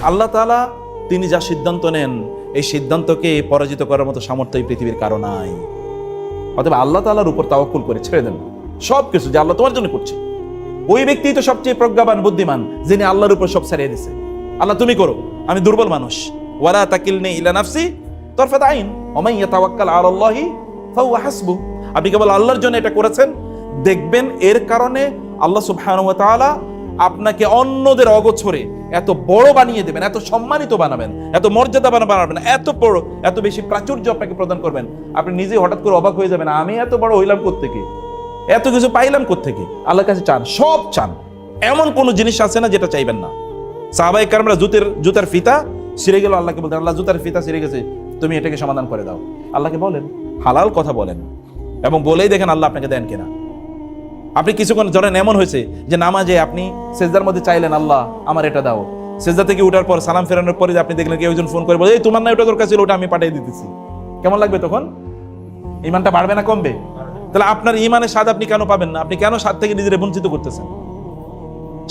আল্লাহ তাআলা তিনি যা সিদ্ধান্ত নেন, এই সিদ্ধান্তকে পরাজিত করার মতো সামর্থ্য এই পৃথিবীর কারো নাই। অতএব আল্লাহ তাআলার উপর তাওয়াক্কুল করে ছেড়ে দেন সব কিছু, যে আল্লাহ তোমার জন্য করছে। ওই ব্যক্তি তো সবচেয়ে প্রজ্ঞাবান বুদ্ধিমান, যিনি আল্লাহর উপর সব ছাড়িয়ে দিছে। আল্লাহ তুমি করো, আমি দুর্বল মানুষ। ওয়ালা তাকিলনি ইলা নাফসি তারফাত আইন ওয়া মান ইয়াতাওয়াক্কাল আলাল্লাহি ফাহুয়া হাসবুহ। আপনি কেবল আল্লাহর জন্য এটা করেছেন, দেখবেন এর কারণে আল্লাহ সুবহানাহু ওয়া তাআলা আপনাকে অন্যদের অগোচরে এত বড় বানিয়ে দেবেন, এত সম্মানিত বানাবেন, এত মর্যাদা বানাবেন, এত বড়, এত বেশি প্রাচুর্য আপনাকে প্রদান করবেন। আপনি নিজে হঠাৎ করে অবাক হয়ে যাবেন, আমি এত বড় হইলাম কোত্থেকে, এত কিছু পাইলাম কোত্থেকে। আল্লাহর কাছে চান, সব চান, এমন কোনো জিনিস আছে না যেটা চাইবেন না। সাহাবায়ে কেরামরা জুতার ফিতা ছিঁড়ে গেল, আল্লাহকে বলতেন আল্লাহ জুতার ফিতা ছিঁড়ে গেছে, তুমি এটাকে সমাধান করে দাও। আল্লাহকে বলেন, হালাল কথা বলেন, এবং বলেই দেখেন আল্লাহ আপনাকে দেন কিনা। আপনি কিছুক্ষণ ধরেন এমন হয়েছে যে নামাজে আপনি সেজদার মধ্যে চাইলেন আল্লাহ আমার এটা দাও, সেজদা থেকে উঠার পর সালাম ফেরানোর পরে আপনি দেখলেন কেউ একজন ফোন করে বলে এই তোমার না ওটা দরকার ছিল, ওটা আমি পাঠিয়ে দিতেছি। কেমন লাগবে তখন? ঈমানটা বাড়বে না কমবে? তাহলে আপনার ঈমানের স্বাদ আপনি কেন পাবেন না? আপনি কেন স্বাদ থেকে নিজের বঞ্চিত করতেছেন?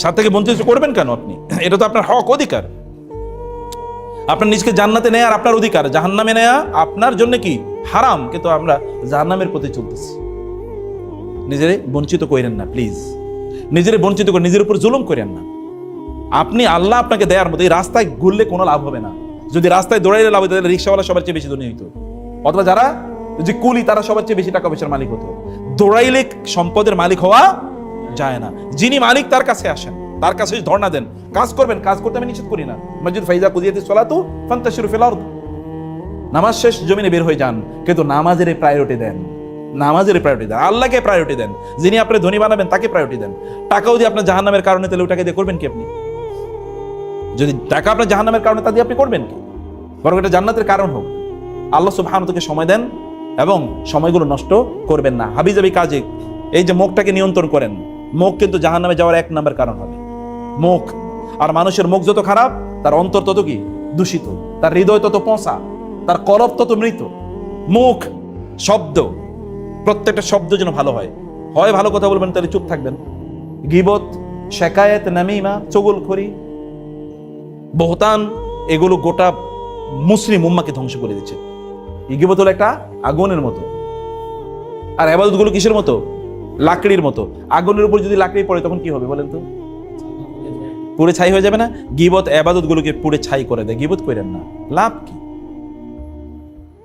স্বাদ থেকে বঞ্চিত করবেন কেন আপনি? এটা তো আপনার হক, অধিকার। আপনার নিজকে জান্নাতে নেয়ার আপনার অধিকার, জাহান্নামে নেয়া আপনার জন্য কি হারাম, কিন্তু আমরা জাহান্নামের পথে চলতেছি। নিজেরে বঞ্চিত করেন না প্লিজ, নিজেরে বঞ্চিত করে নিজের উপর জুলুম করেন না। আপনি আল্লাহ আপনাকে দেয়ার মতো, এই রাস্তায় ঘুরলে কোনো লাভ হবে না। যদি রাস্তায় দৌড়াইলে লাভ হতো তাহলে রিক্সাওয়ালা সবার চেয়ে বেশি ধনী হইতো, অথবা যারা যে কুলি তারা সবার চেয়ে বেশি টাকা পয়সার মালিক হতো। দৌড়াইলে সম্পদের মালিক হওয়া যায় না। যিনি মালিক তার কাছে আসেন, তার কাছে ধর্ণা দেন, কাজ করবেন। কাজ করতে আমি নিষেধ করি না। মসজিদ ফাইজা কুদিয়াতিস সালাতু ফান্তাশিরু ফিল আরদ, নামাজ শেষ জমিনে বের হয়ে যান, কিন্তু নামাজের প্রায়োরিটি দেন, নামাজের প্রায়োরিটি দেন, আল্লাহকে প্রায়োরিটি দেন। যিনি আপনার ধনী বানাবেন তাকে প্রায়োরিটি দেন। টাকাও দিয়ে আপনার জাহান্নামের কারণে, তাহলে ওটাকে দিয়ে করবেন কি আপনি? যদি টাকা আপনার জাহান্নামের কারণে, তা দিয়ে আপনি করবেন কি? বরং এটা জান্নাতের কারণ হোক। আল্লাহ সুবহানাহু ওয়া তাআলা সময় দেন এবং সময়গুলো নষ্ট করবেন না হাবিজাবি কাজে। এই যে মুখটাকে নিয়ন্ত্রণ করেন, মুখ কিন্তু জাহান্নামে যাওয়ার এক নম্বর কারণ হবে মুখ। আর মানুষের মুখ যত খারাপ, তার অন্তর তত কি দূষিত, তার হৃদয় তত পচা, তার কলব তত মৃত। মুখ, শব্দ, প্রত্যেকটা শব্দ যেন ভালো হয়। হয় ভালো কথা বলবেন, তাহলে চুপ থাকবেন। গীবত, শেকায়েত, নামিমা, চগলখড়ি, বহতান, এগুলো গোটা মুসলিম উম্মাকে ধ্বংস করে দিচ্ছে। গীবত হলো একটা আগুনের মতো, আর ইবাদতগুলো কিসের মতো? লাকড়ির মতো। আগুনের উপর যদি লাকড়ি পড়ে তখন কি হবে বলেন তো? পুড়ে ছাই হয়ে যাবে না? গীবত ইবাদতগুলোকে পুড়ে ছাই করে দেয়। গীবত করেন না, লাভ কি?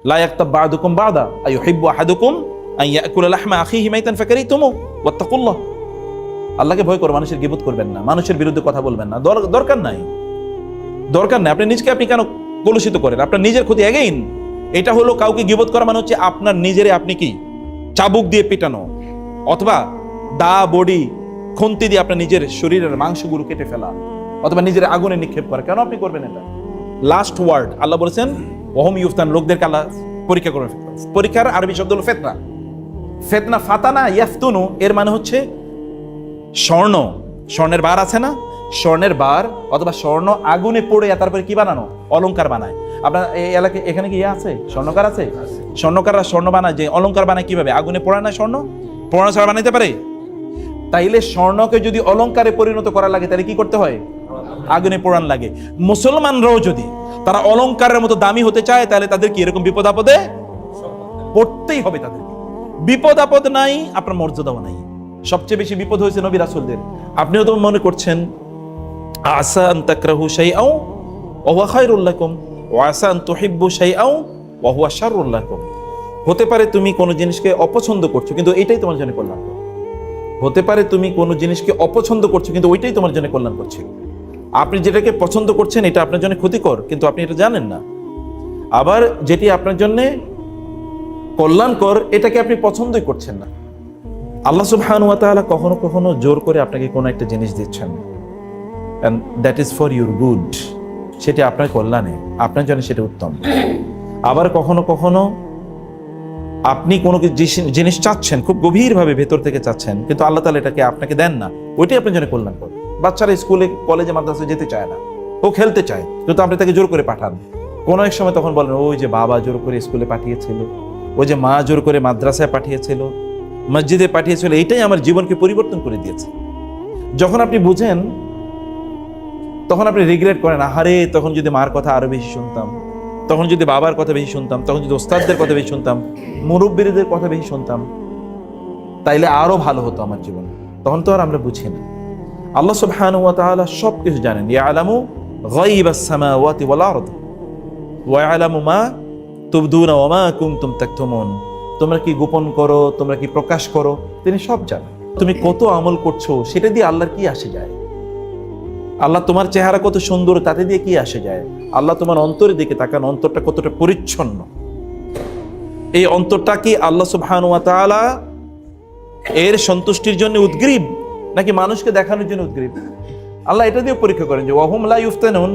লা ইয়াক্তাব বা'দুকুম বা'দা আইয়ুহিব্বু আহাদুকুম আন ইয়াকুলা লাহমা আখিহি মাইতান ফাকারিতুমু ওয়াত্তাকুল্লাহ। আল্লাহকে ভয় করো, মানুষের গীবত করবেন না, মানুষের বিরুদ্ধে কথা বলবেন না, দরকার নাই, দরকার নাই। আপনি নিজকে আপনি কেন কলুষিত করেন? আপনার নিজের ক্ষতি। এগেইন এটা হলো কাউকে গীবত করা মানে হচ্ছে আপনার নিজেরে আপনি কি চাবুক দিয়ে পিটানো, অথবা দা বডি খুন্তি দিয়ে আপনার নিজের শরীরের মাংসগুলো কেটে ফেলা, অথবা নিজের আগুনে নিক্ষেপ করা। কেন আপনি করবেন এটা? লাস্ট ওয়ার্ড আল্লাহ বলেছেন ওহম ইউফতান, লোকদেরকে আল্লাহ পরীক্ষা করবেন। পরীক্ষার আরবি শব্দ হলো ফেতনা। ফেতনা, ফাতানা ইয়াফতুনু, এর মানে হচ্ছে স্বর্ণ, স্বর্ণের বার আছে না, স্বর্ণের বার অথবা স্বর্ণ আগুনে পড়ে তারপরে কি বানানো? অলংকার বানায়। আপনার এই এলাকায় এখানে কি আছে? স্বর্ণকার আছে? স্বর্ণকাররা স্বর্ণ বানায়, যে অলংকার বানায় কিভাবে? আগুনে পোড়ায় না? স্বর্ণ পোড়ানো ছাড়া বানাইতে পারে? তাইলে স্বর্ণকে যদি অলংকারে পরিণত করা লাগে তাহলে কি করতে হয়? আগুনে পোড়ান লাগে। মুসলমানরাও যদি তারা অলংকারের মতো দামি হতে চায়, তাহলে তাদের কি এরকম বিপদ আপদে পড়তেই হবে। তাদের বিপদ আপদ নাই, আপনার মর্যাদাও নাই। সবচেয়ে বেশি বিপদ হয়েছে নবী রাসূলদের। আপনিও তো মনে করছেন আসা আন তাকরাহু শাইআও ওয়া হুয়া খায়রুল লাকুম ওয়া আসা আন তুহিব্বু শাইআও ওয়া হুয়া শাররুল লাকুম। হতে পারে তুমি কোনো জিনিসকে অপছন্দ করছো, কিন্তু এটাই তোমার জন্য কল্যাণকর। হতে পারে তুমি কোনো জিনিসকে অপছন্দ করছো, কিন্তু ওইটাই তোমার জন্য কল্যাণ করছে। আপনি যেটাকে পছন্দ করছেন এটা আপনার জন্য ক্ষতিকর, কিন্তু আপনি এটা জানেন না। আবার যেটি আপনার জন্য কল্যাণকর এটাকে আপনি পছন্দই করছেন না। আল্লাহ সুবহানাহু ওয়া তাআলা কখনো কখনো জোর করে আপনাকে কোনো একটা জিনিস দিচ্ছেন, and that is for your good, সেটা আপনার কল্যাণে, আপনার জন্য সেটা উত্তম। আবার কখনো কখনো আপনি কোনো জিনিস চাচ্ছেন, খুব গভীরভাবে ভেতর থেকে চাচ্ছেন, কিন্তু আল্লাহ তাআলা এটাকে আপনাকে দেন না, ওইটাই আপনার জন্য কল্যাণকর। বাচ্চারা স্কুলে কলেজে মাদ্রাসায় যেতে চায় না, ও খেলতে চায়, কিন্তু আপনি তাকে জোর করে পাঠান। কোনো এক সময় তখন বলেন ওই যে বাবা জোর করে স্কুলে পাঠিয়েছিল, ওই যে মা জোর করে মাদ্রাসায় পাঠিয়েছিল, মসজিদে পাঠিয়েছিল, এইটাই আমার জীবনকে পরিবর্তন করে দিয়েছে। যখন আপনি বুঝেন তখন আপনি রিগ্রেট করেন, আহারে তখন যদি মার কথা আরো বেশি শুনতাম, তখন যদি বাবার কথা বেশি শুনতাম, তখন যদি ওস্তাদদের কথা বেশি শুনতাম, মুরব্বীদের কথা বেশি শুনতাম, তাইলে আরো ভালো হতো আমার জীবন। তখন তো আর আমরা বুঝি না। আল্লাহ সুবহানাহু ওয়া তাআলা সবকিছু জানেন। ইয়ালামু গায়বাস সামাওয়াতি ওয়াল আরদ ওয়া ইয়ালামু মা তুবদুনা ওয়া মা কুনতুম তাকতুমুন। তোমরা কি গোপন করো, তোমরা কি প্রকাশ করো, তিনি সব জানেন। তুমি কত আমল করছো সেটা দিয়ে আল্লাহর কি আসে যায়? আল্লাহ তোমার চেহারা কত সুন্দর তাতে দিয়ে কি আসে যায়? আল্লাহ তোমার অন্তরের দিকে তাকান, অন্তরটা কতটা পরিচ্ছন্ন। এই অন্তরটা কি আল্লাহ সুবহানাহু ওয়া তাআলা এর সন্তুষ্টির জন্য উদ্গ্রীব নাকি মানুষকে দেখানোর জন্য উদ্গ্রীব? আল্লাহ এটা দিয়ে পরীক্ষা করেন যে ওয়াহুম লা ইফতানুন,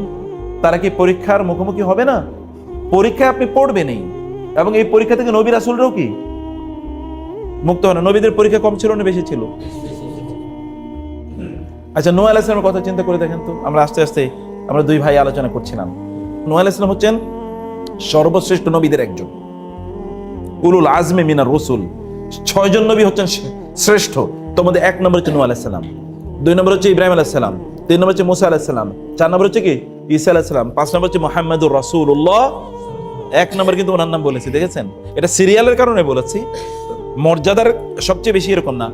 তারা কি পরীক্ষার মুখোমুখি হবে না? পরীক্ষায় আপনি পড়বেনই, এবং এই পরীক্ষা থেকে নবী রাসূলরাও কি মুক্ত হয় না? নবীদের পরীক্ষা কম ছিল না বেশি ছিল? আচ্ছা, নূহ আলাইহিস সালামের কথা চিন্তা করে দেখেন তো। আমরা আস্তে আস্তে আমরা দুই ভাই আলোচনা করছিলাম। নূহ আলাইহিস সালাম হচ্ছেন সর্বশ্রেষ্ঠ নবীদের একজন, উলুল আজমে মিনার রাসূল। 6 জন নবী হচ্ছেন শ্রেষ্ঠ। তোমাদের 1 নম্বর হচ্ছে নূহ আলাইহিস সালাম, 2 নম্বর হচ্ছে ইব্রাহিম আলাইহিস সালাম, 3 নম্বর হচ্ছে মুসা আলাইহিস সালাম, 4 নম্বর হচ্ছে কি ঈসা আলাইহিস সালাম, 5 নম্বর হচ্ছে মুহাম্মাদুর রাসূলুল্লাহ। 1 নম্বর কিন্তু ওনার নাম বলেছি, দেখেছেন? এটা সিরিয়ালের কারণে বলেছি, মর্যাদার সবচেয়ে বেশি এরকম না,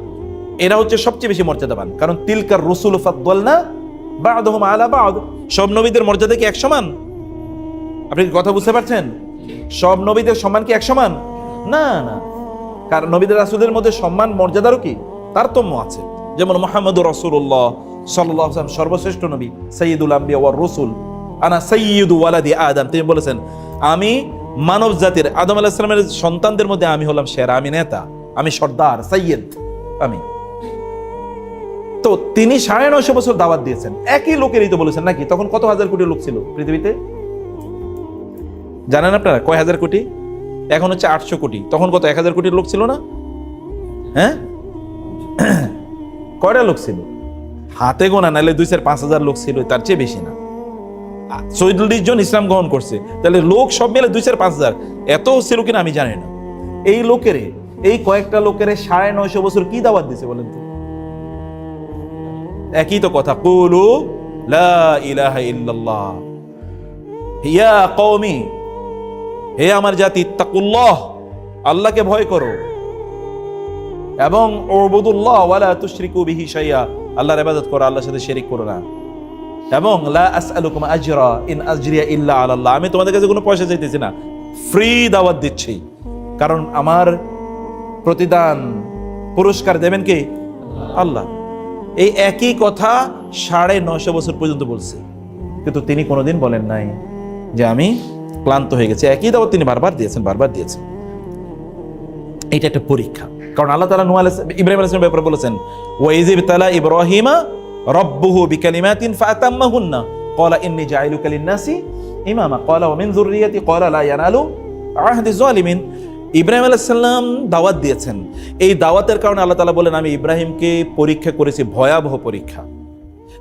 এরা হচ্ছে সবচেয়ে বেশি মর্যাদাবান। কারণ তিলকার রসুল ফাদ্দালনা বা'দুহুম আলা বা'দ। সব নবীদের মর্যাদা কি এক সমান? আপনি কি কথা বুঝতে পারছেন? সব নবীদের সম্মান কি এক সমান? না না, কারণ নবীদের রাসূলদের মধ্যে সম্মান মর্যাদারও কি তারতম্য আছে। যেমন মুহাম্মদুর রাসূলুল্লাহ সাল্লাল্লাহু আলাইহি ওয়াসাল্লাম সর্বশ্রেষ্ঠ নবী, সাইয়্যিদুল আম্বিয়া ওয়ার রাসূল, আনা সাইয়্যিদু ওয়ালাদি আদম। তিনি বলেছেন, আমি মানব জাতির আদম আলাইহিস সালামের সন্তানদের মধ্যে আমি হলাম সেরা, আমি নেতা, আমি সর্দার, সাইয়্যিদ আমি। তো তিনি 950 বছর দাওয়াত দিয়েছেন, একই লোকেরই তো বলেছেন নাকি? তখন কত হাজার কোটি লোক ছিল পৃথিবীতে জানেন আপনারা? কয় হাজার কোটি? এখন হচ্ছে 800 কোটি। তখন কত 1000 কোটির লোক ছিল না? হ্যাঁ, কয়টা লোক ছিল? হাতে গোনা, নাহলে 2-5 হাজার লোক ছিল, তার চেয়ে বেশি না। 40 জন ইসলাম গ্রহণ করছে, তাহলে লোক সব মিলে 2-5 হাজার। এত ছিল কিনা আমি জানি না। এই লোকের, এই কয়েকটা লোকের 950 বছর কি দাওয়াত দিছে বলেন তো? একই তো কথা, কুলু লা ইলাহা ইল্লাল্লাহ, ইয়া কওমি, হে আমার জাতি, ইত্তাকুল্লাহ, আল্লাহকে ভয় করো, এবং উবুদুল্লাহ ওয়ালা তুশরিকু বিহি শাইআ, আল্লাহর ইবাদত করো, আল্লাহর সাথে শিরক করো না, এবং লা আসআলুকুম আজরা ইন আজরিয়া ইল্লা আলাল্লাহ, আমি তোমাদের কাছে কোনো পয়সা চাইতেছি না, ফ্রি দাওয়াত দিচ্ছি, কারণ আমার প্রতিদান পুরস্কার দেবেন কে? আল্লাহ। এই একই কথা 950 বছর পর্যন্ত বলছে, কিন্তু তিনি কোনোদিন বলেন নাই যে আমি ক্লান্ত হয়ে গেছে। একই দাওয়াত তিনি বারবার দিয়েছেন, বারবার দিয়েছেন। এটা একটা পরীক্ষা, কারণ আল্লাহ তাআলা নূহ আলাইহিস ইব্রাহিম আলাইহিস সালামের ব্যাপারে বলেছেন, ওয়া ইযিবতালা ইব্রাহিমা রাব্বুহু বিকালিমাতিন ফাতাম্মাহুন্না ক্বালা ইন্নী জাইলুকা লিন-নাসি ইমামা ক্বালা ওয়া মিন যুররিয়াতি ক্বালা লা ইয়ানালু আহদিজ জালিমিন। ইব্রাহিম আলাইহিস সালাম দাওয়াত দিয়েছেন, এই দাওয়াতের কারণে আল্লাহ তাআলা বলেন, আমি ইব্রাহিমকে পরীক্ষা করেছি, ভয়াবহ পরীক্ষা,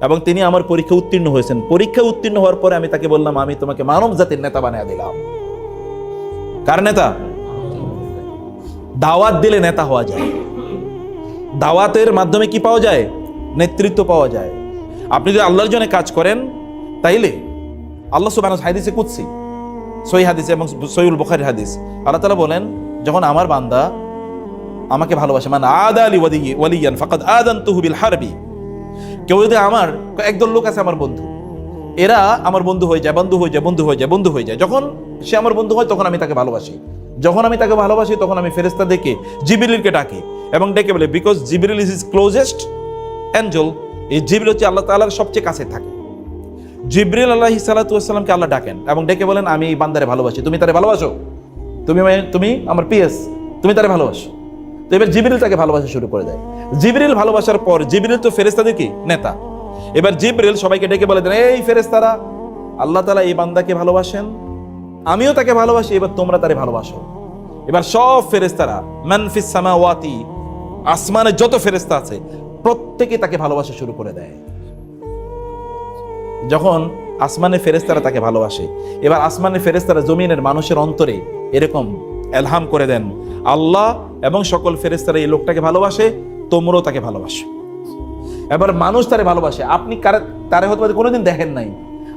এবং তিনি আমার পরীক্ষা উত্তীর্ণ হয়েছেন। পরীক্ষা উত্তীর্ণ হওয়ার পরে আমি তাকে বললাম, আমি তোমাকে মানব জাতির নেতা বানিয়ে দিলাম। কার নেতা? দাওয়াত দিলে নেতা হওয়া যায়। দাওয়াতের মাধ্যমে কি পাওয়া যায়? নেতৃত্ব পাওয়া যায়। আপনি যদি আল্লাহর জন্য কাজ করেন, তাইলে আল্লাহ সুবহানাহু ওয়া তাআলা হাদিসে কুদসি, সহিহ হাদিস এবং সহিহুল বুখারীর হাদিস, আল্লাহ তাআলা বলেন, যখন আমার বান্দা আমাকে ভালোবাসে, মান আদা লি ওয়ালিয়ান ফাকাদ আযানতুহু বিল হারবি, কেউ যদি আমার, একদল লোক আছে আমার বন্ধু, এরা আমার বন্ধু হয়ে যায়, বন্ধু হয়ে যায়, বন্ধু হয়ে যায়, বন্ধু হয়ে যায়। যখন সে আমার বন্ধু হয়, তখন আমি তাকে ভালোবাসি। যখন আমি তাকে ভালোবাসি, তখন আমি ফেরেশতা ডেকে জিবরিলকে ডাকি এবং ডেকে বলে, because Jibril is his closest Angel. এই জিবরিল হচ্ছে আল্লাহ তাআলার সবচেয়ে কাছে থাকে। জিবরিল আলাইহিস সালাতু ওয়াস সালামকে আল্লাহ ডাকেন এবং ডেকে বলেন, আমি এই বান্দারে ভালোবাসি, তুমি তারে ভালোবাসো, তুমি আমার পিএস, তুমি তারে ভালোবাসো। তো এবার জিবরিল তাকে ভালোবাসা শুরু করে দেয়। জিবরিল ভালোবাসার পর, জিবরিল তো ফেরেশতাদের কি নেতা, এবার জিবরিল সবাইকে ডেকে বলে দেন, এই ফেরেশতারা, আল্লাহ তাআলা এই বান্দাকে ভালোবাসেন, আমিও তাকে ভালোবাসি, এবার তোমরা তারে ভালোবাসো। এবার সব ফেরেশতারা, মান ফিস সামাওয়াতি, আসমানে যত ফেরেশতা আছে প্রত্যেকে তাকে ভালোবাসা শুরু করে দেয়। যখন আসমানের ফেরেশতারা তাকে ভালোবাসে, এবার আসমানের ফেরেশতারা জমিনের মানুষের অন্তরে এরকম এলহাম করে দেন, আল্লাহ এবং সকল ফেরেশতারা এই লোকটাকে ভালোবাসে, তোমরাও তাকে ভালোবাসো। এবার মানুষ তারে ভালোবাসে, আপনি তারে হয়তো কোনোদিন দেখেন নাই।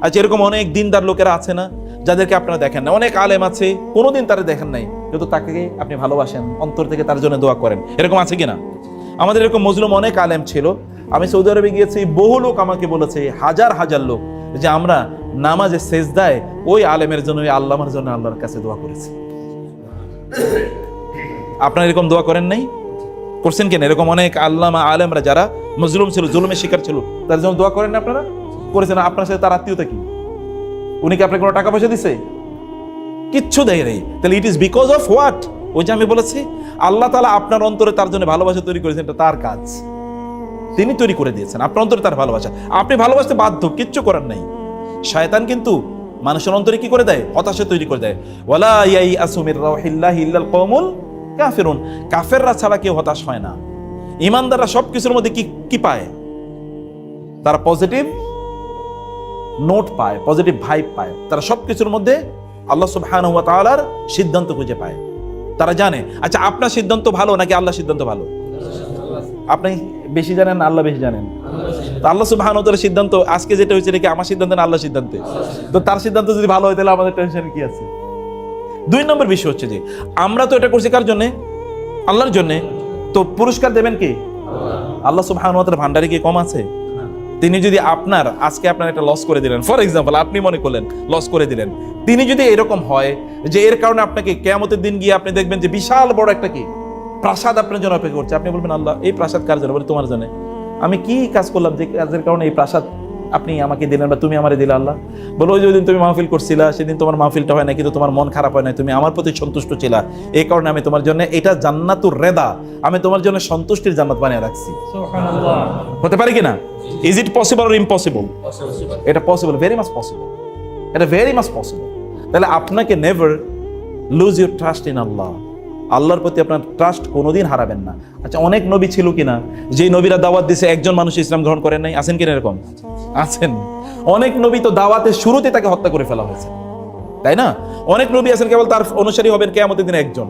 আচ্ছা, এরকম অনেক দিনদার লোকেরা আছে না যাদেরকে আপনারা দেখেন না, অনেক আলেম আছে কোনোদিন তারে দেখেন নাই, কিন্তু তাকে আপনি ভালোবাসেন, অন্তর থেকে তার জন্য দোয়া করেন, এরকম আছে কিনা? আমাদের এরকম মজলুম অনেক আলেম ছিল। আমি সৌদি আরবে গিয়েছি, বহু লোক আমাকে বলেছে, হাজার হাজার লোক, যে আমরা নামাজে সেজদায় ওই আলেমের জন্য, ওই আল্লামার জন্য আল্লাহর কাছে দোয়া করেছি। আপনারা এরকম দোয়া করেন নাই? করছেন কেন? এরকম অনেক আল্লামা আলেমরা যারা মজলুম ছিল, জুলুমের শিকার ছিল, তার জন্য দোয়া করেন না আপনারা? করেছেন। আপনার সাথে তার আত্মীয়তা কি? উনি কি আপনাকে কোনো টাকা পয়সা দিছে? কিচ্ছু দেয় নেই। তাহলে it is because of what? ওই যে আমি বলেছি, আল্লাহ তাআলা আপনার অন্তরে তার জন্য ভালোবাসা তৈরি করেছেন, এটা তার কাজ, তিনি তৈরি করে দিয়েছেন আপনার অন্তরে তার ভালোবাসা। আপনি ভালোবাসতে বাধ্য, কিচ্ছু করার নাই। শয়তান কিন্তু মানুষের অন্তরে কি করে দেয়? হতাশা তৈরি করে দেয়। ওয়ালা ইয়াইআসু মির রাউহিল্লাহি ইল্লাল কওমুল কাফিরুন, কাফেররা ছাড়া কেউ হতাশ হয় না। ঈমানদাররা সবকিছুর মধ্যে কি পায়? তারা পজিটিভ নোট পায়, পজিটিভ ভাইব পায়। তারা সবকিছুর মধ্যে আল্লাহ সুবহানাহু ওয়া তাআলার সিদ্ধান্ত খুঁজে পায়। তারা জানে, আচ্ছা আপনার সিদ্ধান্ত ভালো নাকি আল্লাহর সিদ্ধান্ত ভালো? আপনি বেশি জানেন না আল্লাহ বেশি জানেন? তো আল্লাহ সুবহানাহু ওয়া তাআলার সিদ্ধান্ত আজকে যেটা হয়েছে এটা কি আমার সিদ্ধান্ত না আল্লাহর সিদ্ধান্তে? তো তার সিদ্ধান্ত যদি ভালো হয় তাহলে আমাদের টেনশন কি আছে? 2 নম্বর বিষয় হচ্ছে যে আমরা তো এটা করছি কার জন্য? আল্লাহর জন্য। তো পুরস্কার দেবেন কি? আল্লাহ সুবহানাহু ওয়া তাআলা ভান্ডারে কি কম আছে? তিনি যদি আজকে আপনার একটা লস করে দিলেন, ফর এক্সাম্পল আপনি মনে করলেন লস করে দিলেন, তিনি যদি এরকম হয় যে এর কারণে আপনাকে কিয়ামতের দিন গিয়ে আপনি দেখবেন যে বিশাল বড় একটা কি প্রাসাদ আপনার জন্য অপেক্ষা করছে, আপনি বলবেন আল্লাহ এই প্রাসাদ কার জন্য? বলে তোমার জন্য। আমি কি কাজ করলাম যে কাজের কারণে এই প্রাসাদ আপনি আমাকে দিলেন বা তুমি আমারে দিলে? আল্লাহ বলো ওই যেদিন তুমি মাহফিল করছিলা সেদিন তোমার মাহফিলটা হয় না, কিন্তু তোমার মন খারাপ হয় না, তুমি আমার প্রতি সন্তুষ্ট ছিলা, এই কারণে আমি তোমার জন্য এটা জান্নাতুর রেদা, আমি তোমার জন্য সন্তুষ্টির জান্নাত বানিয়ে রাখছি। সুবহানাল্লাহ। হতে পারে কিনা? Is it possible or impossible? এটা পসিবল, ভেরি মাচ পসিবল, এটা ভেরি মাচ পসিবল। তাহলে আপনাকে never lose your trust in Allah. আল্লাহর প্রতি আপনার ট্রাস্ট কোনোদিন হারাবেন না। আচ্ছা, অনেক নবী ছিল কিনা যে নবীরা দাওয়াত দিয়েছে একজন মানুষ ইসলাম গ্রহণ করেন নাই? আছেন কিনা এরকম? আছেন। অনেক নবী তো দাওয়াতের শুরুতে তাকে হত্যা করে ফেলা হয়েছে, তাই না? অনেক নবী আছেন কেবল তার অনুসারী হবেন কিয়ামতের দিনে একজন,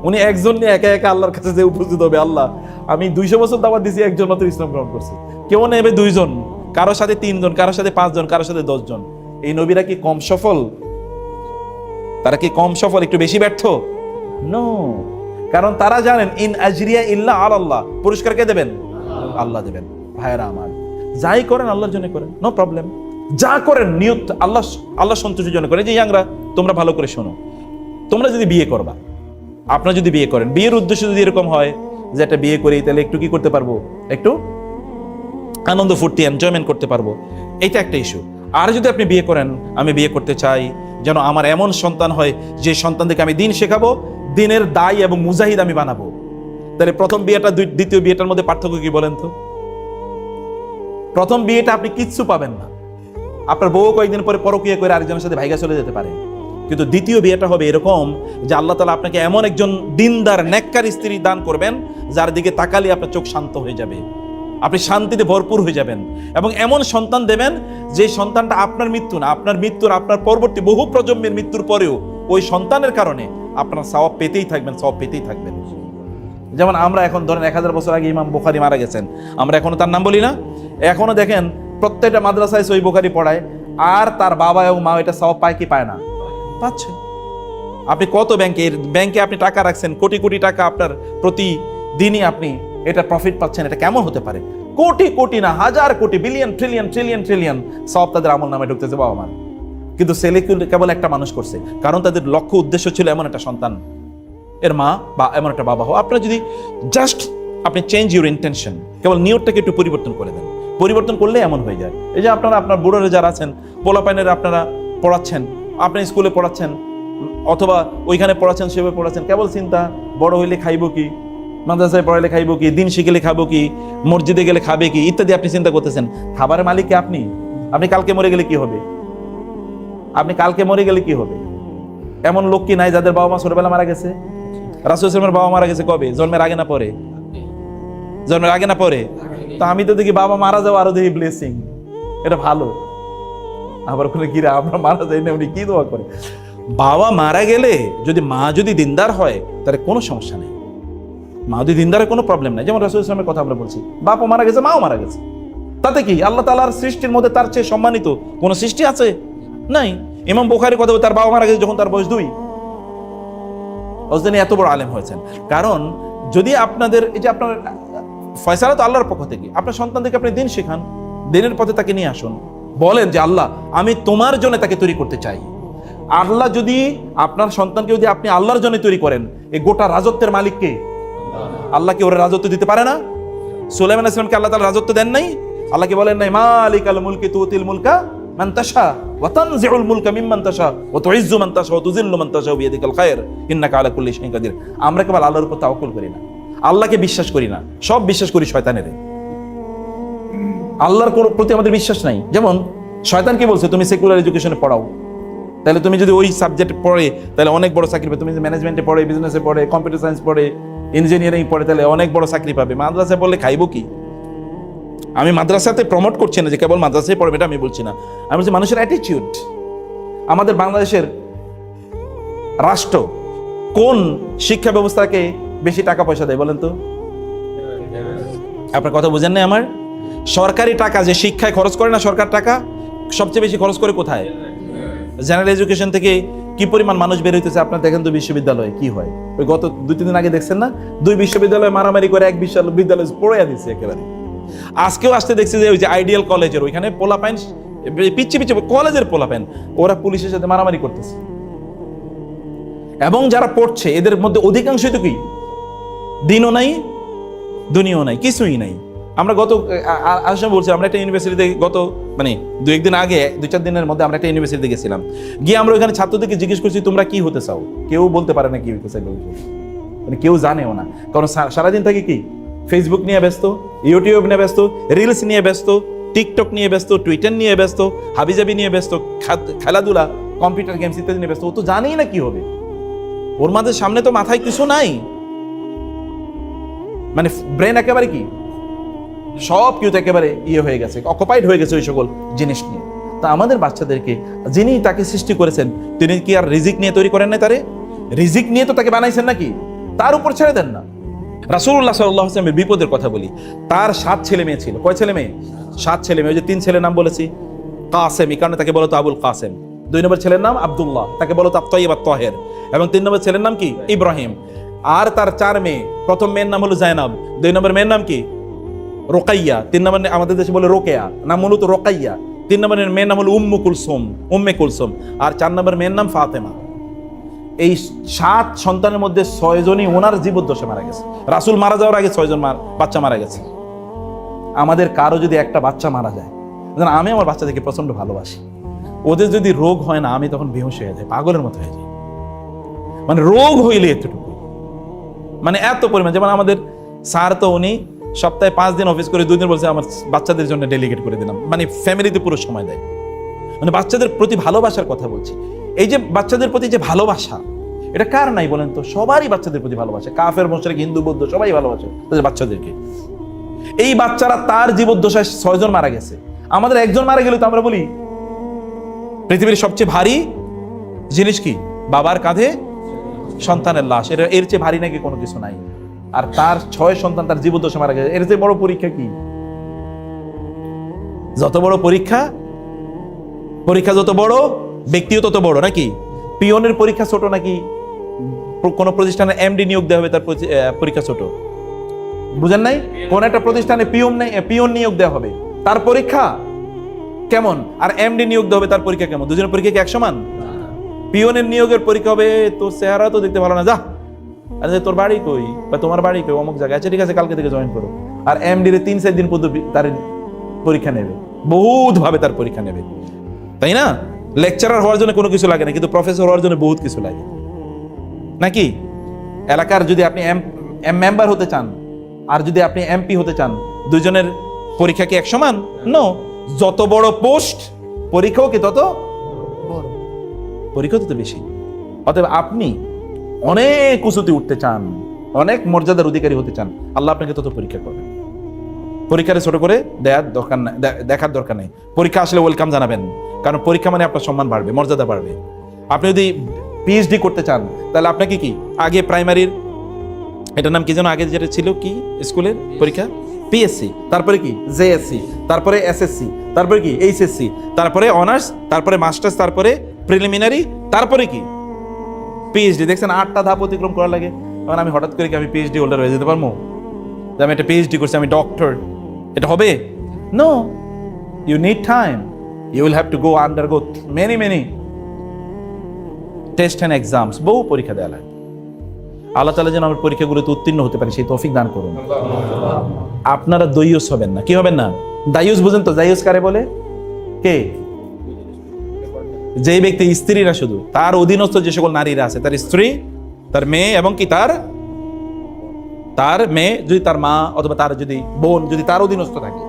উনি একজন নিয়ে একা একা আল্লাহর কাছে যে উপস্থিত হবে, আল্লাহ আমি 200 বছর দাওয়াত দিয়েছি, একজন মাত্র ইসলাম গ্রহণ করছে। কেউ নেবে 2 জন, কারোর সাথে 3 জন, কারোর সাথে 5 জন, কারোর সাথে 10 জন। এই নবীরা কি কম সফল? তারা কি কম সফল? একটু বেশি ব্যর্থ? নো, কারণ তারা জানেন ইন আজরিয়া ইল্লা আলাল্লাহ, পুরস্কার কে দেবেন? আল্লাহ দেবেন। ভাইরা আমার, যাই করেন আল্লাহর জন্য করেন, নো প্রবলেম। যা করেন নিয়ত আল্লাহ সন্তুষ্টির জন্য করেন। যে ইয়াংরা তোমরা ভালো করে শোনো, তোমরা যদি বিয়ে করবা, আপনারা যদি বিয়ে করেন, বিয়ের উদ্দেশ্য যদি এরকম হয় যে একটা বিয়ে করি তাহলে একটু কি করতে পারবো, একটু আনন্দ ফুর্তি এনজয়মেন্ট করতে পারবো, এটা একটা ইস্যু। আর যদি আপনি বিয়ে করেন, আমি বিয়ে করতে চাই যেন আমার এমন সন্তান হয় যে সন্তানদেরকে আমি দিন শেখাবো, দিনের দায়ী এবং মুজাহিদ আমি বানাবো, তাহলে প্রথম বিয়েটা দ্বিতীয় বিয়েটার মধ্যে পার্থক্য কি বলেন তো? প্রথম বিয়েটা আপনি কিচ্ছু পাবেন না, আপনার বউ কয়েকদিন পরে পরকীয়া করে আরেকজনের সাথে ভাইগা চলে যেতে পারে। কিন্তু দ্বিতীয় বিয়েটা হবে এরকম যে আল্লাহ তাআলা আপনাকে এমন একজন দিনদার নেককার স্ত্রী দান করবেন যার দিকে তাকালে আপনার চোখ শান্ত হয়ে যাবে, আপনি শান্তিতে ভরপুর হয়ে যাবেন, এবং এমন সন্তান দেবেন যে সন্তানটা আপনার মৃত্যু না, আপনার পরবর্তী বহু প্রজন্মের মৃত্যুর পরেও ওই সন্তানের কারণে আপনার সওয়াব পেতেই থাকবেন। যেমন আমরা এখন ধরেন 1000 বছর আগে ইমাম বুখারী মারা গেছেন, আমরা এখনো তার নাম বলি না? এখনো দেখেন প্রত্যেকটা মাদ্রাসায় সহিহ বুখারী পড়ায়, আর তার বাবা এবং মা এটা সওয়াব পায় কি পায় না? পাচ্ছে। আপনি কত ব্যাংকে আপনি টাকা রাখছেন, কোটি কোটি টাকা আপনার প্রতিদিনই আপনি এটা প্রফিট পাচ্ছেন, এটা কেমন হতে পারে? কোটি কোটি না, হাজার কোটি, বিলিয়ন ট্রিলিয়ন সওয়াব তাদের আমল নামে ঢুকতেছে বাবা মার। কিন্তু ছেলে কেবল একটা মানুষ করছে, কারণ তাদের লক্ষ্য উদ্দেশ্য ছিল এমন একটা সন্তান এর মা বা এমন একটা বাবা হও। আপনার যদি জাস্ট আপনি চেঞ্জ ইউর ইন্টেনশন, কেবল নিয়তটাকে একটু পরিবর্তন করে দেন, পরিবর্তন করলে এমন হয়ে যায়। এই যে আপনার বুড়োরা যারা আছেন, পোলাপাইনের আপনারা পড়াচ্ছেন, আপনি স্কুলে পড়াচ্ছেন অথবা ওইখানে পড়াচ্ছেন, সেভাবে পড়াচ্ছেন, কেবল চিন্তা বড় হইলে খাইবো কি, মাদ্রাসায় পড়াইলে খাইবো কি, দিন শিখলে খাবো কি, মসজিদে গেলে খাবে কি, ইত্যাদি আপনি চিন্তা করতেছেন। খাবারের মালিক কি আপনি? কালকে মরে গেলে কি হবে? এমন লোক কি নাই যাদের বাবা মা ছোটবেলা মারা গেছে? রাসূল সাল্লাল্লাহু আলাইহি ওয়াসাল্লামের বাবা মারা গেছে কবে? জন্মের আগে না পরে? জন্মের আগে না পরে? তো আমি তো দেখি বাবা মারা যাওয়া আরো দেখি ব্লেসিং, এটা ভালো। আবার ওখানে কি আমরা মারা যাই না, উনি কি দোয়া করে? বাবা মারা গেলে মা যদি দিনদার হয় তাহলে কোনো সমস্যা নেই, মা যদি দিনদারের কোনো প্রবলেম নাই। যেমন রাসূল সাল্লাল্লাহু আলাইহি ওয়াসাল্লামের কথা আমরা বলছি, বাবা মারা গেছে, মাও মারা গেছে, তাতে কি? আল্লাহ তাআলার সৃষ্টির মধ্যে তার চেয়ে সম্মানিত কোন সৃষ্টি আছে? নাই। ইমাম বুখারী কথা বলে, তার বাবা মারা গেছে যখন তার বয়স 2, তিনি এত বড় আলেম হয়েছেন। কারণ যদি আপনাদের এই যে আপনার ফয়সালা তো আল্লাহর পক্ষ থেকে, আপনার সন্তানদেরকে আপনি দিন শেখান, দিনের পথে তাকে নিয়ে আসুন, বলেন যে আল্লাহ আমি তোমার জন্য তাকে তৈরি করতে চাই। আল্লাহ যদি আপনার সন্তানকে যদি আপনি আল্লাহর জন্য তৈরি করেন, এই গোটা রাজত্বের মালিক কে? আল্লাহকে ওরা রাজত্ব দিতে পারে না? সুলাইমান আলাইহিস সালামকে আল্লাহ তাআলা রাজত্ব দেন নাই? আল্লাহকে বলেন নাই মালিকাল মুলকি তুতিল মুলকা মান তাশা ওয়া তানজিউল মুলকা মিম্মান তাশা ওয়া তুইজ্জু মান তাশা ওয়া তুযিল্লু মান তাশা বিয়াদিকাল খায়র ইন্নাকা আলা কুল্লি শাইইন কাদির। আমরা কেবল আল্লাহর উপর তাওয়াক্কুল করি না, আল্লাহকে বিশ্বাস করি না, সব বিশ্বাস করি শয়তানের। আল্লাহর প্রতি আমাদের বিশ্বাস নাই। যেমন শয়তান কি বলছে, তুমি সেকুলার এডুকেশনে পড়াও, তাহলে তুমি যদি ওই সাবজেক্ট পড়ে তাহলে অনেক বড় চাকরি পাবে। তুমি যদি ম্যানেজমেন্টে পড়ে, বিজনেসে পড়ে, কম্পিউটার সায়েন্স পড়ে, ইঞ্জিনিয়ারিং পড়ে, তাহলে অনেক বড় চাকরি পাবে। মাদ্রাসায় পড়লে খাইবো কি? আমি মাদ্রাসাতে প্রমোট করছি না যে কেবল মাদ্রাসায় পড়বে, এটা আমি বলছি না। আমি বলছি মানুষের অ্যাটিটিউড। আমাদের বাংলাদেশের রাষ্ট্র কোন শিক্ষা ব্যবস্থাকে বেশি টাকা পয়সা দেয় বলেন তো? আপনার কথা বুঝেন না আমার? সরকারি টাকা যে শিক্ষায় খরচ করে না, সরকার টাকা সবচেয়ে বেশি খরচ করে কোথায়? জেনারেল এডুকেশন থেকে কি পরিমাণ মানুষ বের হইতেছে আপনার দেখেন তো বিশ্ববিদ্যালয়ে কি হয়। ওই গত 2-3 দিন আগে দেখছেন না, 2 বিশ্ববিদ্যালয় মারামারি করে এক বিশ্ববিদ্যালয় পড়ে দিচ্ছে একেবারে। আজকেও আসতে দেখছি যে ওই যে আইডিয়াল কলেজের ওইখানে পোলাপাইন, পিচ্ছি পিচ্ছি কলেজের পোলাপাইন, ওরা পুলিশের সাথে মারামারি করতেছে। এবং যারা পড়ছে এদের মধ্যে অধিকাংশই তো কি দিনও নাই দুনিয়াও নাই, কিছুই নাই। আমরা গত আসলে বলছি, আমরা একটা ইউনিভার্সিটিতে গত 2-1 দিন আগে 2-4 দিনের মধ্যে আমরা একটা ইউনিভার্সিটিতে গেছিলাম। গিয়ে আমরা ওইখানে ছাত্রদেরকে জিজ্ঞেস করছি তোমরা কি হতে চাও? কেউ বলতে পারে না কি হতে চাই, কেউ জানেও না। কারণ সারাদিন থাকে কি ফেসবুক নিয়ে ব্যস্ত, ইউটিউব নিয়ে ব্যস্ত, রিলস নিয়ে ব্যস্ত, টিকটক নিয়ে ব্যস্ত, টুইটার নিয়ে ব্যস্ত, হাবিজাবি নিয়ে ব্যস্ত, খেলাধুলা, কম্পিউটার গেমস ইত্যাদি নিয়ে ব্যস্ত। ও তো জানেই না কি হবে, ওর মাঝে সামনে তো মাথায় কিছু নাই, ব্রেন একেবারে কি সব কিছু একেবারে হয়ে গেছে, অকুপাইড হয়ে গেছে ওই সকল জিনিস নিয়ে। তা আমাদের বাচ্চাদেরকে যিনি তাকে সৃষ্টি করেছেন তিনি কি আর রিজিক নিয়ে তৈরি করেন না? তারে রিজিক নিয়ে তো তাকে বানাইছেন নাকি? তার উপর ছেড়ে দেন না। রাসূলুল্লাহ সাল্লাল্লাহু আলাইহি ওয়াসাল্লামের বিপদের কথা বলি। তার 7 ছেলে মেয়ে ছিল। কয় ছেলে মেয়ে? 7 ছেলে মেয়ে। ওই যে 3 ছেলের নাম বলেছি কাসেম, এই কারণে তাকে বলো তো আবুল কাসেম। 2 নম্বর ছেলের নাম আব্দুল্লাহ, তাকে বলো তো আত-তাইয়্যিব আত-তাহের। এবং 3 নম্বর ছেলের নাম কি? ইব্রাহিম। আর তার 4 মেয়ে। প্রথম মেয়ের নাম হলো জায়নাব, 2 নম্বর মেয়ের নাম কি? রোকাইয়া, 3 নম্বর আমাদের দেশে বলে রোকেয়া, নাম মূলত রোকাইয়া। 3 নম্বরের মেয়ের নাম হলো উম্মে কুলসুম, আর 4 নম্বর মেয়ের নাম ফাতেমা। এই 7 সন্তানের মধ্যে 6 জনই ওনার জীবদ্দশায় মারা গেছে। রাসূল মারা যাওয়ার আগে 6 জন বাচ্চা মারা গেছে। আমাদের কারো যদি একটা বাচ্চা মারা যায়, আমি আমার বাচ্চাদেরকে প্রচন্ড ভালোবাসি, ওদের যদি রোগ হয় না আমি তখন বেহুশ হয়ে যাই, পাগলের মতো হয়ে যাই। রোগ হইলে এতটুকু, এত পরিমাণ। যেমন আমাদের স্যার তো উনি সপ্তাহে 5 দিন অফিস করে 2 দিন বলছে আমার বাচ্চাদের জন্য ডেলিগেট করে দিলাম, ফ্যামিলিতে পুরো সময় দেয়। বাচ্চাদের প্রতি ভালোবাসার কথা বলছি। এই যে বাচ্চাদের প্রতি যে ভালোবাসা, এটা কার নাই বলেন তো? সবারই বাচ্চাদের প্রতি ভালোবাসা। কাফের, মুশরিক, হিন্দু, বৌদ্ধ সবাই ভালোবাসে তাদের বাচ্চাদেরকে। এই বাচ্চারা তার জীবদ্দশায় 6 জন মারা গেছে। আমাদের একজন মারা গেলে তো আমরা বলি পৃথিবীর সবচেয়ে ভারী জিনিস কি? বাবার কাঁধে সন্তানের লাশ। এর চেয়ে ভারী নাকি কোনো কিছু নাই। আর তার 6 সন্তান তার জীবদ্দশায় মারা গেছে। এর চেয়ে বড় পরীক্ষা কি? যত বড় পরীক্ষা যত বড়, ব্যক্তিও তত বড় নাকি? পিয়নের পরীক্ষা ছোট নাকি কোন প্রতিষ্ঠানে এমডি নিয়োগ দেওয়া হবে তার পরীক্ষা ছোট? বুঝেন নাই? কোন একটা প্রতিষ্ঠানে পিয়ন নিয়োগ দেওয়া হবে তার পরীক্ষা কেমন, আর এমডি নিয়োগ দেওয়া হবে তার পরীক্ষা কেমন? দুজনের পরীক্ষা কি এক সমান? পিয়নের নিয়োগের পরীক্ষা হবে তোর চেহারা তো দেখতে ভালো না, যা আচ্ছা তোর বাড়ি কই বা তোমার বাড়ি কই অমুক জায়গায়, আচ্ছা ঠিক আছে কালকে থেকে জয়েন করো। আর এমডি রে 3-4 দিন পর্যন্ত তার পরীক্ষা নেবে, বহুত ভাবে তার পরীক্ষা নেবে, তাই না? লেকচারার হওয়ার জন্য কোনো কিছু লাগে না, কিন্তু প্রফেসর হওয়ার জন্য বহুত কিছু লাগে নাকি? এলাকার যদি আপনি মেম্বার হতে চান আর যদি আপনি এমপি হতে চান, দুজনের পরীক্ষা কি এক সমান? নো। যত বড় পোস্ট পরীক্ষাও কি তত বড়, পরীক্ষা তত বেশি। অতএব আপনি অনেক উঁচুতে উঠতে চান, অনেক মর্যাদার অধিকারী হতে চান, আল্লাহ আপনাকে তত পরীক্ষা করবেন। পরীক্ষারে ছোট করে দেখার দরকার নেই। পরীক্ষা আসলে ওয়েলকাম জানাবেন, কারণ পরীক্ষা মানে আপনার সম্মান বাড়বে, মর্যাদা বাড়বে। আপনি যদি পিএইচডি করতে চান তাহলে আপনাকে কি আগে প্রাইমারির, এটার নাম কি যেন আগে যেটা ছিল, কি স্কুলের পরীক্ষা পিএসসি, তারপরে কি জেএসসি, তারপরে এসএসসি, তারপরে কি এইচএসসি, তারপরে অনার্স, তারপরে মাস্টার্স, তারপরে প্রিলিমিনারি, তারপরে কি পিএইচডি। দেখছেন 8টা ধাপ অতিক্রম করা লাগে। এখন আমি হঠাৎ করে কি আমি পিএইচডি হোল্ডার হয়ে যেতে পারবো? যে আমি একটা পিএইচডি করছি, আমি ডক্টর, এটা হবে? No, you need time, you will have to go undergo many test and exams, বহু পরীক্ষা দেওয়া লাগে। আল্লাহ তাআলা যেন আমার পরীক্ষাগুলোতে উত্তীর্ণ হতে পারে সেই তৌফিক দান করুন। আপনারা দায়ুস হবেন না। কি হবেন না? দায়ুস বুঝেন তো? দায়ুস কারে বলে? কে? যে ব্যক্তি স্ত্রী না শুধু, তার অধীনস্থ যে সকল নারীরা আছে, তার স্ত্রী, তার মেয়ে, এবং কি তার মেয়ে যদি তার মা অথবা তার যদি বোন যদি তার অধীনস্থ থাকে,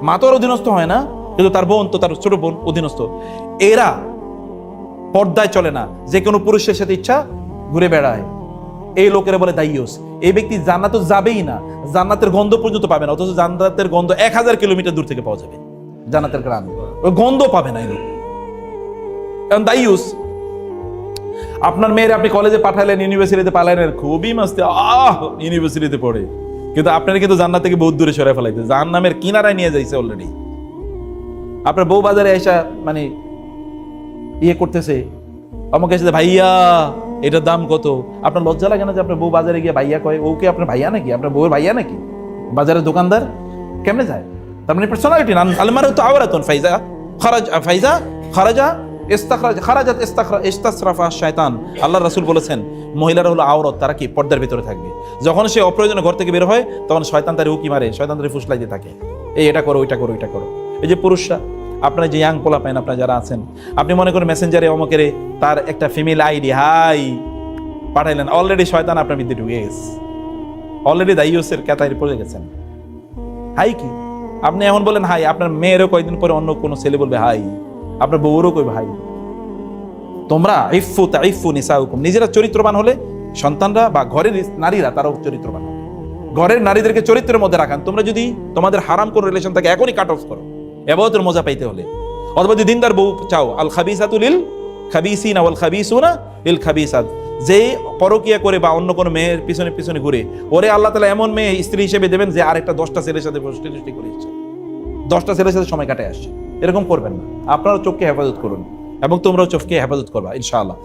মা তো আর অধীনস্থ হয় না, কিন্তু তার বোন তো তার ছোট বোন অধীনস্থ, এরা পর্দায় চলে না, যে কোনো পুরুষের সাথে ইচ্ছা ঘুরে বেড়ায়, এই লোকেরা বলে দায়ুস। এই ব্যক্তি জান্নাত তো যাবেই না, জান্নাতের গন্ধ পর্যন্ত পাবে না, অথচ জান্নাতের গন্ধ 1000 কিলোমিটার দূর থেকে পাওয়া যাবে, জান্নাতের গ্রামে ওই গন্ধ পাবে না এই লোক। কারণ দায়ুস। আপনার মেয়ের আপনি কলেজে পাঠালেন, ইউনিভার্সিটিতে পাঠালেন, খুবই মাস্তি, ইউনিভার্সিটিতে পড়ে, কিন্তু আপনার কিন্তু জান্নাত থেকে বহুত দূরে সরে ফেলাইতে, জাহান্নামের কিনারায় নিয়ে যাইছে অলরেডি। আপনার বউ বাজারে এসে মানে ইয়ে করতেছে, আমাকে এসে ভাইয়া এটার দাম কত? আপনার লজ্জা লাগে না যে আপনার বউ বাজারে গিয়ে ভাইয়া কয়? ওকে আপনার ভাইয়া নাকি? আপনার বউয়ের ভাইয়া নাকি? বাজারের দোকানদার কেমনে যায়? তার মানে পার্সোনালিটি না। আলমারু তো আওরাতুন ফাইজা খারাজা খারাজাত ইস্তাসরাফা শয়তান। আল্লাহর রাসূল বলেছেন মহিলারা হলো আওরাত, তারা কি পর্দার ভিতরে থাকবে। যখন সে অপ্রয়োজনে ঘর থেকে বের হয় তখন শয়তান তার উকি মারে, শয়তান তার ফুসলাই দিয়ে থাকে, এই এটা করো, ওইটা করো, ওইটা করো। এই যে পুরুষরা, আপনারা যে ইয়াং পোলা পাইন, আপনারা যারা আছেন, আপনি মনে করেন মেসেঞ্জারে অমুকের তার একটা ফিমেল আইডি হাই পাঠাইলেন, অলরেডি শয়তান আপনার মধ্যে ঢুকে গেছে, অলরেডি দায়ুসের ক্যাটাগরি পড়ে গেছেন। হাই কি আপনি এখন বলেন হাই, আপনার মেয়েরও কয়েকদিন পরে অন্য কোনো ছেলে বলবে হাই, আপনার বউরও কই ভাই। তোমরা ইফু নিসাউকুম, নিজেরা চরিত্রবান হলে সন্তানরা বা ঘরের নারীরা তারাও চরিত্রবান হবে। ঘরের নারীদেরকে চরিত্রের মধ্যে রাখান। তোমরা যদি তোমাদের হারাম কোন রিলেশন থাকে এখনই কাট অফ করো, এবাদতের মজা পাইতে হলে। অথবা যদি দিনদার বউ চাও, আল খাবিসাতু লিল খাবিসিনা ওয়াল খাবিসুনা লিল খাবিসাত, যে পরকিয়া করে বা অন্য কোনো মেয়ের পিছনে পিছনে ঘুরে, ওরে আল্লাহ তাআলা এমন মেয়ে স্ত্রী হিসেবে দেবেন যে আরেকটা 10টা ছেলের সাথে সৃষ্টি করে এসেছে, 10টা ছেলের সাথে সময় কাটায় আসছে। এরকম করবেন না। আপনারা চোখকে হেফাজত করুন এবং তোমরাও চোখকে হেফাজত করবা ইনশাআল্লাহ।